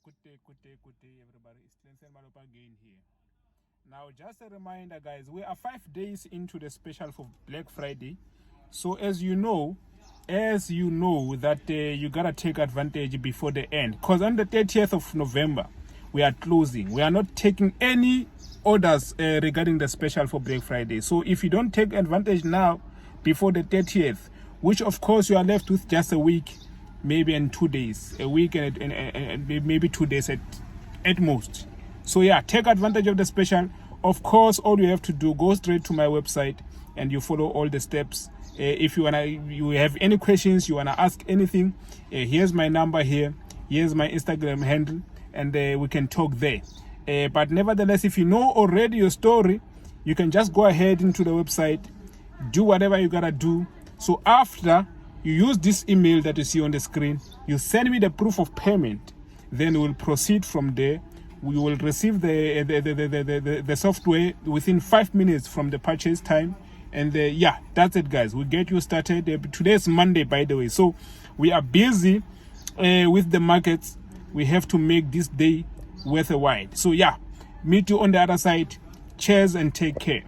Good day, everybody. It's Clinton Malopa again here. Now, just a reminder, guys, we are 5 days into the special for Black Friday. So, as you know that you gotta take advantage before the end. Because on the 30th of November, we are closing. We are not taking any orders regarding the special for Black Friday. So, if you don't take advantage now, before the 30th, which of course you are left with just a week, maybe in 2 days, a week and maybe 2 days at most. So yeah, take advantage of the special. Of course, all you have to do, go straight to my website and you follow all the steps. If you have any questions, you wanna ask anything, here's my number here, here's my Instagram handle, and we can talk there. But nevertheless, if you know already your story, you can just go ahead into the website, do whatever you gotta do. So after you use this email that you see on the screen, you send me the proof of payment, then we will proceed from there. We will receive the software within 5 minutes from the purchase time. And yeah, that's it, guys. We'll get you started. Today is Monday, by the way. So we are busy with the markets. We have to make this day worth a while. So yeah, meet you on the other side. Cheers and take care.